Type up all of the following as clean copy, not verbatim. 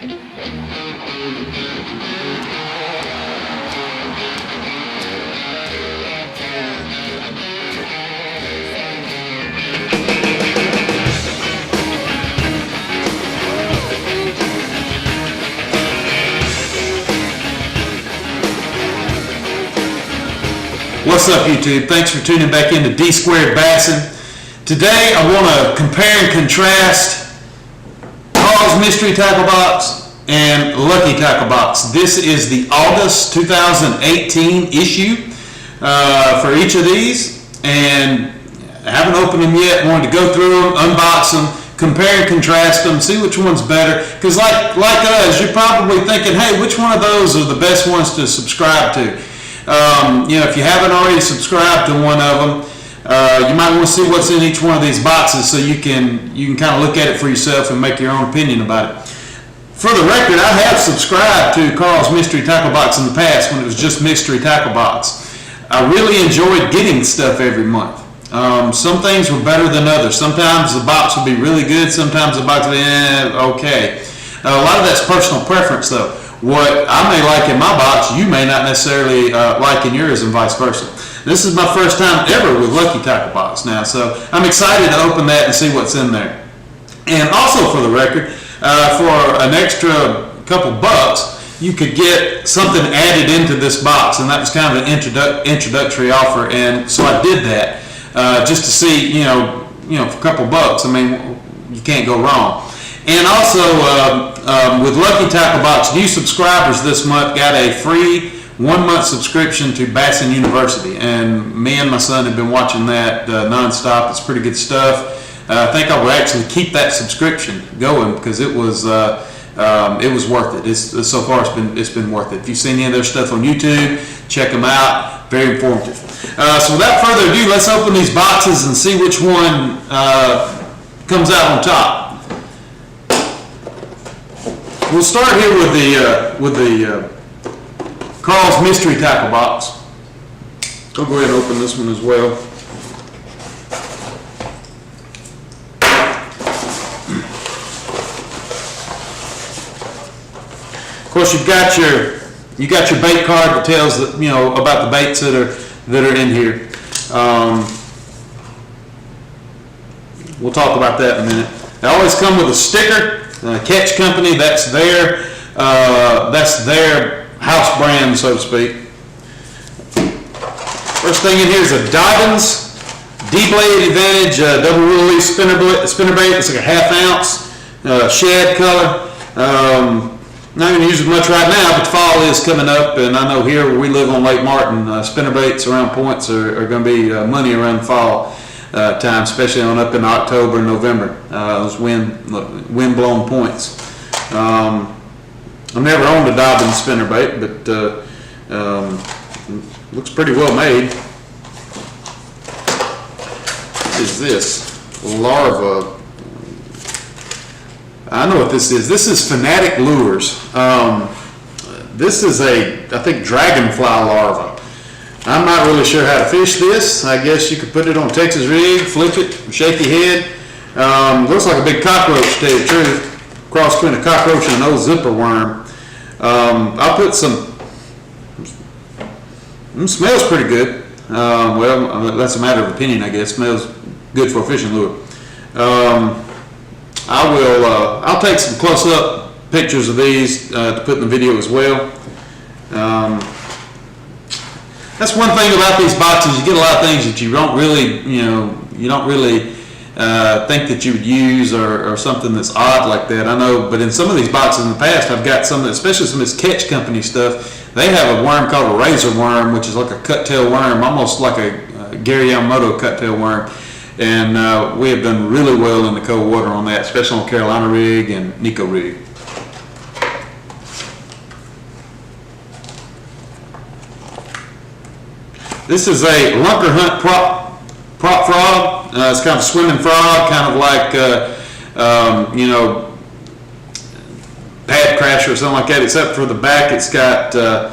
What's up, YouTube? Thanks for tuning back into D Squared Bassin. Today I want to compare and contrast Karl's Mystery Tackle Box and Lucky Tackle Box. This is the August 2018 issue for each of these, and I haven't opened them yet. Wanted to go through them, unbox them, compare and contrast them, see which one's better. Because like us, you're probably thinking, hey, which one of those are the best ones to subscribe to? If you haven't already subscribed to one of them, you might want to see what's in each one of these boxes so you can kind of look at it for yourself and make your own opinion about it. For the record, I have subscribed to Karl's Mystery Tackle Box in the past when it was just Mystery Tackle Box. I really enjoyed getting stuff every month. Some things were better than others. Sometimes the box would be really good, sometimes the box would be okay. A lot of that's personal preference though. What I may like in my box, you may not necessarily like in yours, and vice versa. This is my first time ever with Lucky Tackle Box now, so I'm excited to open that and see what's in there. And also for the record, for an extra couple bucks, you could get something added into this box, and that was kind of an introductory offer, and so I did that just to see, for a couple bucks. I mean, you can't go wrong. And also, with Lucky Tackle Box, new subscribers this month got a free 1-month subscription to Bassin University. And me and my son have been watching that nonstop. It's pretty good stuff. I think I will actually keep that subscription going because it was worth it. So far, it's been worth it. If you've seen any of their stuff on YouTube, check them out. Very informative. So without further ado, let's open these boxes and see which one comes out on top. We'll start here with the Karl's Mystery Tackle Box. I'll go ahead and open this one as well. Of course, you got your bait card that tells about the baits that are in here. We'll talk about that in a minute. They always come with a sticker. Catch Company, that's their house brand, so to speak. First thing in here is a Dobbins D-Blade Advantage double release spinnerbait. It's like a 1/2 ounce shad color. Not going to use it much right now, but fall is coming up, and I know here where we live on Lake Martin, spinnerbaits around points are going to be money around the fall time, especially on up in October and November. Those wind-blown points. I've never owned a Dobbins spinnerbait, but looks pretty well made. What is this? Larva. I know what this is. This is Fanatic Lures. This is I think, dragonfly larva. I'm not really sure how to fish this. I guess you could put it on Texas rig, flip it, shake your head. Looks like a big cockroach, to tell you the truth. Cross between a cockroach and an old zipper worm. I'll put some. Smells pretty good. Well, that's a matter of opinion, I guess. Smells good for a fishing lure. I'll take some close-up pictures of these to put in the video as well. That's one thing about these boxes. You get a lot of things that you don't really, think that you would use, or something that's odd like that. I know, but in some of these boxes in the past, I've got some, especially some of this Catch Company stuff. They have a worm called a razor worm, which is like a cut-tail worm, almost like a Gary Yamamoto cut-tail worm. And we have done really well in the cold water on that, especially on Carolina rig and Nico rig. This is a Lunker Hunt prop frog. It's kind of a swimming frog, kind of like, pad crasher or something like that, except for the back it's got, it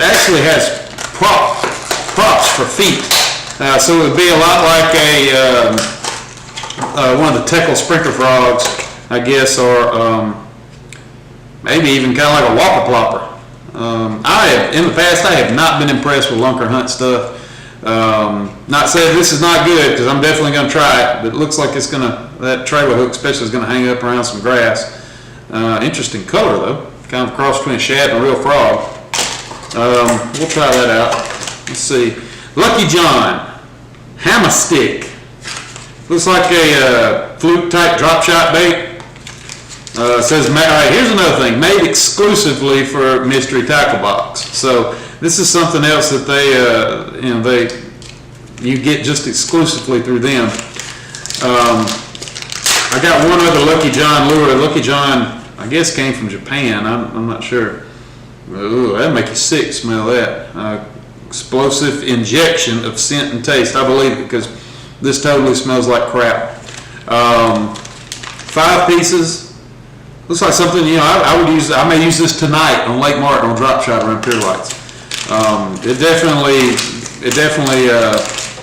actually has props for feet. So it would be a lot like one of the Teckle sprinkler frogs, I guess, or maybe even kind of like a whopper plopper. In the past, I have not been impressed with Lunker Hunt stuff. Not saying this is not good, because I'm definitely going to try it, but it looks like it's that trailer hook especially is going to hang up around some grass. Interesting color though, kind of a cross between a shad and a real frog. We'll try that out. Let's see. Lucky John hammer stick. Looks like a fluke type drop shot bait. Says, all right, here's another thing, made exclusively for Mystery Tackle Box. So this is something else that you get just exclusively through them. I got one other Lucky John lure. Lucky John, I guess, came from Japan. I'm not sure. Ooh, that'd make you sick, smell that. Explosive injection of scent and taste. I believe it, because this totally smells like crap. 5 pieces. Looks like something, I would use. I may use this tonight on Lake Martin on drop shot around pier lights. It definitely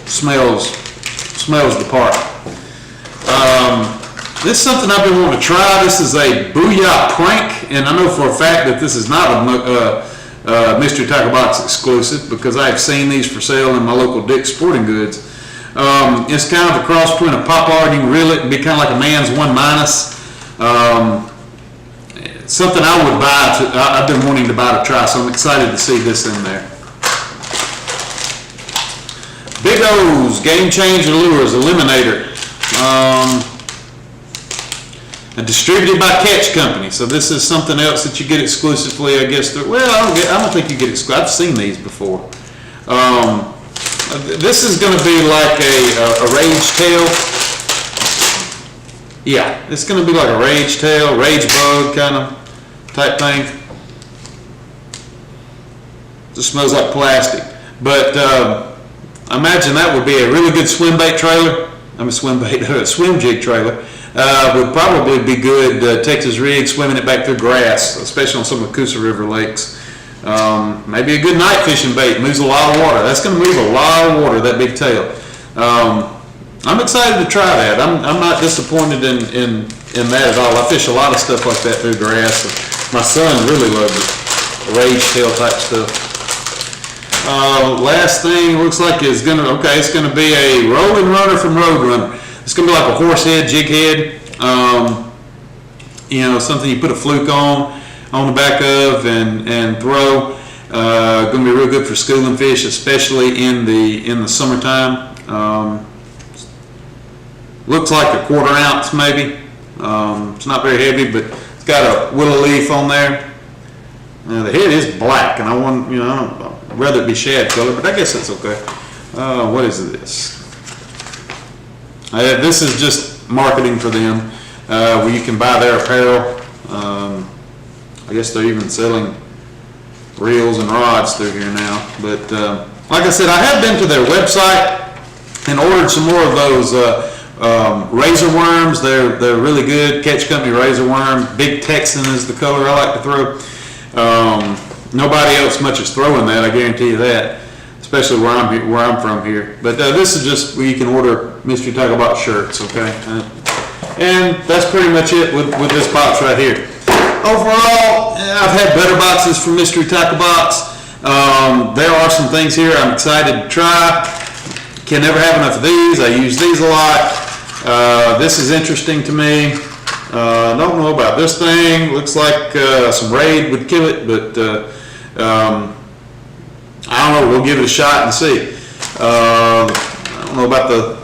smells the part. This is something I've been wanting to try. This is a Booyah Prank, and I know for a fact that this is not a Mystery Tackle Box exclusive, because I have seen these for sale in my local Dick's Sporting Goods. It's kind of a cross between a pop art. You can reel it and be kind of like a man's 1-. Something I would buy. I've been wanting to buy to try, so I'm excited to see this in there. Big O's Game Changer Lures Eliminator. Distributed by Catch Company. So this is something else that you get exclusively, I guess. I don't think you get exclusive. I've seen these before. This is going to be like a rage tail. Yeah, it's going to be like a rage tail, rage bug kind of type thing. Just smells like plastic. But I imagine that would be a really good swim bait trailer. Swim jig trailer. Would probably be good Texas rig, swimming it back through grass, especially on some of the Coosa River lakes. Maybe a good night fishing bait, moves a lot of water. That's going to move a lot of water, that big tail. I'm excited to try that. I'm not disappointed in that at all. I fish a lot of stuff like that through grass. My son really loves it, rage tail type stuff. Last thing looks like it's gonna be a rolling runner from Roadrunner. It's gonna be like a horse head, jig head. Something you put a fluke on the back of and throw. Gonna be real good for schooling fish, especially in the summertime. Looks like a 1/4 ounce maybe. It's not very heavy, but it's got a willow leaf on there. The head is black, and I'd rather it be shad color, but I guess that's okay. What is this? This is just marketing for them, where you can buy their apparel. I guess they're even selling reels and rods through here now. But like I said, I have been to their website and ordered some more of those razor worms. They're really good. Catch Company razor worm. Big Texan is the color I like to throw. Nobody else much is throwing that, I guarantee you that, especially where I'm from here. But this is just where you can order Mystery Tackle Box shirts, okay? And that's pretty much it with this box right here. Overall, I've had better boxes from Mystery Tackle Box. There are some things here I'm excited to try. Can never have enough of these. I use these a lot. This is interesting to me. Don't know about this thing. Looks like some Raid would kill it, but I don't know. We'll give it a shot and see. I don't know about the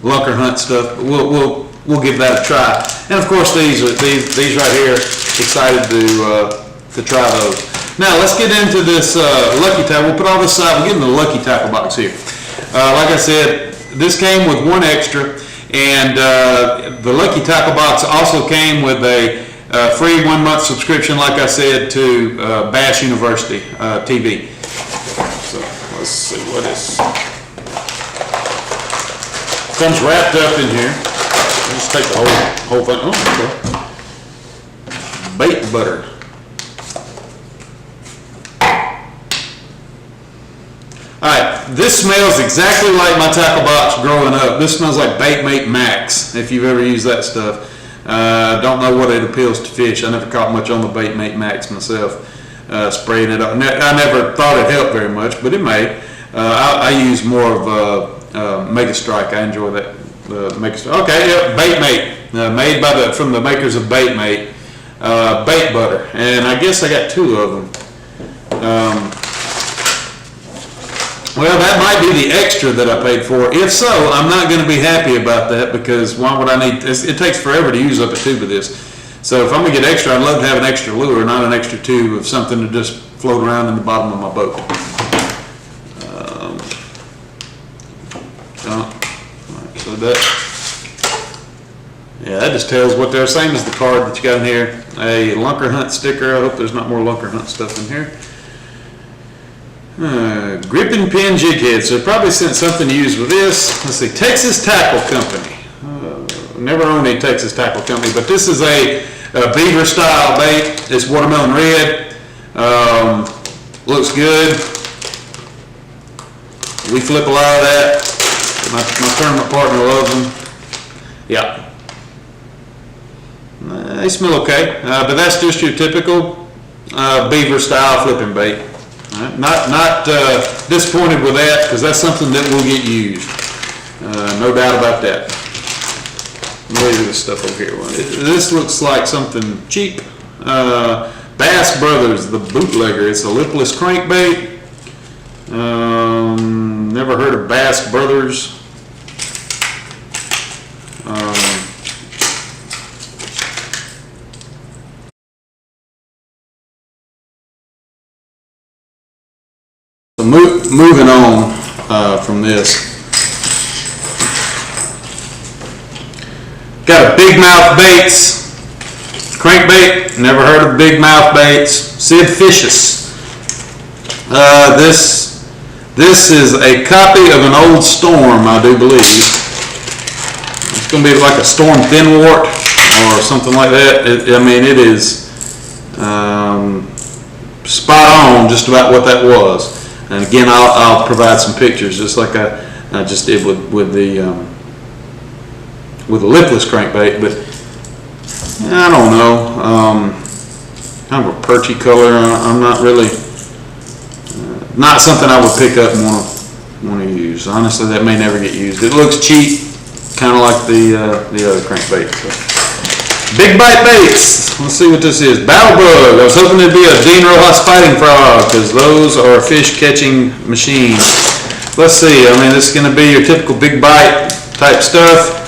Lunker Hunt stuff, but we'll give that a try. And of course, these right here. Excited to try those. Now let's get into this Lucky Tackle. We'll put all this aside. We'll get into the Lucky Tackle Box here. Like I said, this came with one extra. And the Lucky Tackle Box also came with a free 1-month subscription, like I said, to Bass University TV. So let's see what is. Comes wrapped up in here. Let's take the whole thing. Oh, okay. Bait butter. Alright, this smells exactly like my tackle box growing up. This smells like Bait Mate Max, if you've ever used that stuff. Don't know what it appeals to fish. I never caught much on the Bait Mate Max myself, spraying it up. I never thought it helped very much, but it may. I use more of Mega Strike. I enjoy that. Mega Strike. Okay, yep, Bait Mate, made by from the makers of Bait Mate, bait butter, and I guess I got 2 of them. Well, that might be the extra that I paid for. If so, I'm not going to be happy about that, because why would I need, it takes forever to use up a tube of this. So if I'm going to get extra, I'd love to have an extra lure, not an extra tube of something to just float around in the bottom of my boat. So that just tells what they're saying is the card that you got in here. A Lunker Hunt sticker. I hope there's not more Lunker Hunt stuff in here. Grip and pin jig head. So probably sent something to use with this. Let's see, Texas Tackle Company. Never owned a Texas Tackle Company, but this is a beaver style bait. It's watermelon red. Looks good. We flip a lot of that. My tournament partner loves them. Yeah. They smell okay, but that's just your typical beaver style flipping bait. Not disappointed with that, because that's something that will get used. No doubt about that. Look at this stuff over here. This looks like something cheap. Bass Brothers, the bootlegger. It's a lipless crankbait. Never heard of Bass Brothers. So moving on from this, got a Big Mouth Baits crankbait. Never heard of Big Mouth Baits. Sid Fishes. This is a copy of an old Storm, I do believe. It's going to be like a Storm Thinwart or something like that. I mean, it is spot on just about what that was. And again, I'll provide some pictures, just like I just did with the lipless crankbait. But I don't know, kind of a perchy color. I'm not really, not something I would pick up and want to use. Honestly, that may never get used. It looks cheap, kind of like the other crankbait. So. Big Bite Baits. Let's see what this is. Battle Bug. I was hoping it'd be a Dean Rojas Fighting Frog, because those are fish catching machines. Let's see. I mean, this is going to be your typical Big Bite type stuff.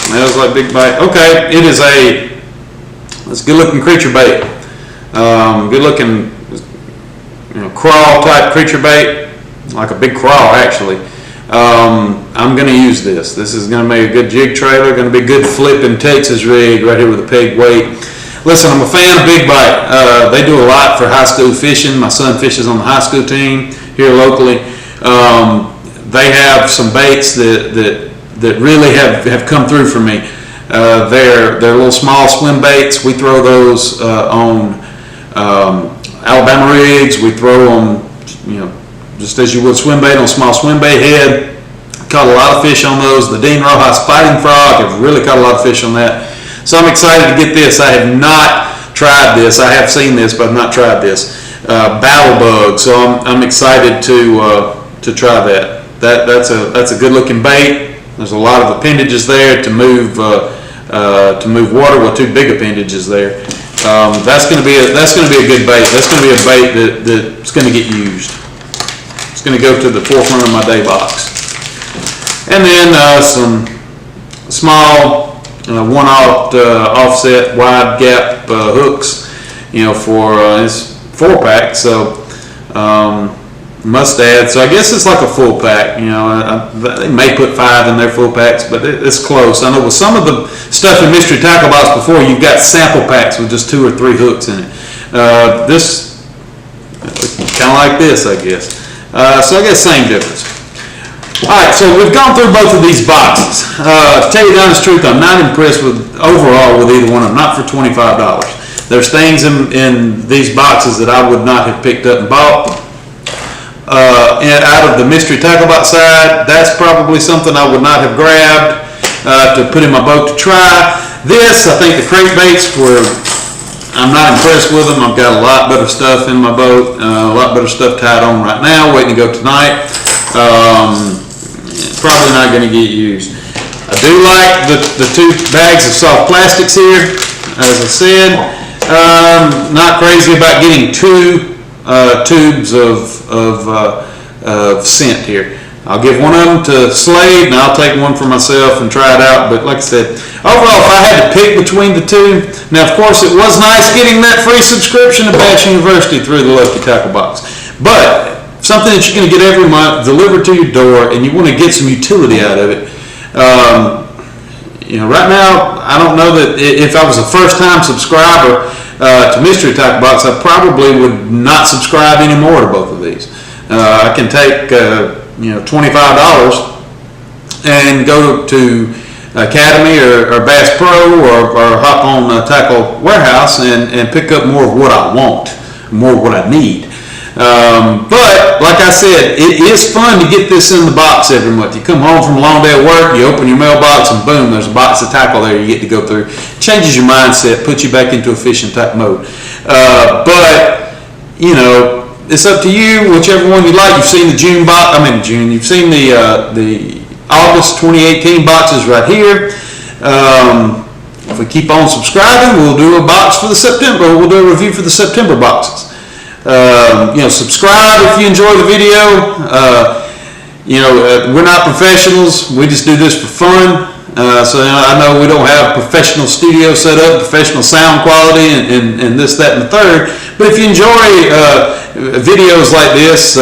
Smells like Big Bite. Okay, it is it's a good looking creature bait. Good looking, crawl type creature bait, like a big crawl actually. I'm going to use this. This is going to make a good jig trailer, going to be a good flipping Texas rig right here with a peg weight. Listen, I'm a fan of Big Bite. They do a lot for high school fishing. My son fishes on the high school team here locally. They have some baits that really have come through for me. They're little small swim baits. We throw those on Alabama rigs. We throw them, just as you would swim bait on small swim bait head. Caught a lot of fish on those. The Dean Rojas Fighting Frog, have really caught a lot of fish on that. So I'm excited to get this. I have not tried this. I have seen this, but I've not tried this. Battle Bug. So I'm excited to try that. That's a good looking bait. There's a lot of appendages there to move water. Well, 2 big appendages there. That's going to be a good bait. That's going to be a bait that's going to get used. It's going to go to the forefront of my day box. And then some small offset wide gap hooks, for it's 4-pack. So mustad. So I guess it's like a full pack. They may put 5 in their full packs, but it's close. I know with some of the stuff in Mystery Tackle Box before, you've got sample packs with just 2 or 3 hooks in it. This kind of like this, I guess. So I guess same difference. Alright, so we've gone through both of these boxes. To tell you the honest truth, I'm not impressed overall with either one of them, not for $25. There's things in these boxes that I would not have picked up and bought. And out of the Mystery Tackle Box side, that's probably something I would not have grabbed. to put in my boat to try. This, I think the crankbaits were, I'm not impressed with them. I've got a lot better stuff in my boat, a lot better stuff tied on right now, waiting to go tonight. Probably not going to get used. I do like the 2 bags of soft plastics here, as I said. Not crazy about getting 2 tubes of scent here. I'll give one of them to Slade, and I'll take one for myself and try it out. But like I said, overall, if I had to pick between the 2, now of course it was nice getting that free subscription to Bass University through the Lucky Tackle Box. But something that you're going to get every month delivered to your door, and you want to get some utility out of it. Right now, I don't know that if I was a first-time subscriber to Mystery Tackle Box, I probably would not subscribe anymore to both of these. I can take $25 and go to Academy or Bass Pro or hop on Tackle Warehouse and pick up more of what I want, more of what I need. But like I said, it is fun to get this in the box every month. You come home from a long day of work, you open your mailbox, and boom, there's a box of tackle there you get to go through. Changes your mindset, puts you back into a fishing type mode. But it's up to you, whichever one you like. You've seen the June box. You've seen the August 2018 boxes right here. If we keep on subscribing, we'll do a box for the September. We'll do a review for the September boxes. Subscribe if you enjoy the video. We're not professionals. We just do this for fun. So I know we don't have professional studio set up, professional sound quality, and this, that, and the third. But if you enjoy videos like this,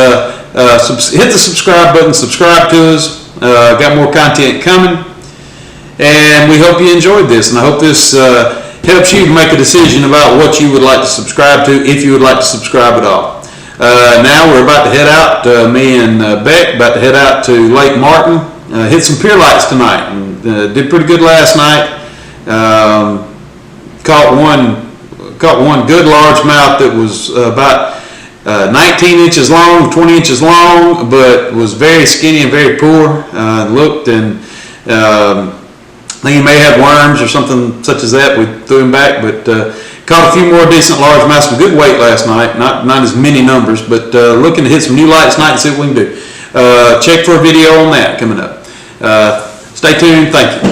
hit the subscribe button, subscribe to us. Got more content coming. And we hope you enjoyed this. And I hope this helps you to make a decision about what you would like to subscribe to, if you would like to subscribe at all. Now we're about to head out, me and Beck, about to head out to Lake Martin, hit some pier lights tonight, and did pretty good last night. Caught one good largemouth that was about 19 inches long, 20 inches long, but was very skinny and very poor. Looked and I think he may have worms or something such as that. We threw him back, but caught a few more decent largemouth, some good weight last night. Not as many numbers, but looking to hit some new lights tonight and see what we can do. Check for a video on that coming up. Stay tuned. Thank you.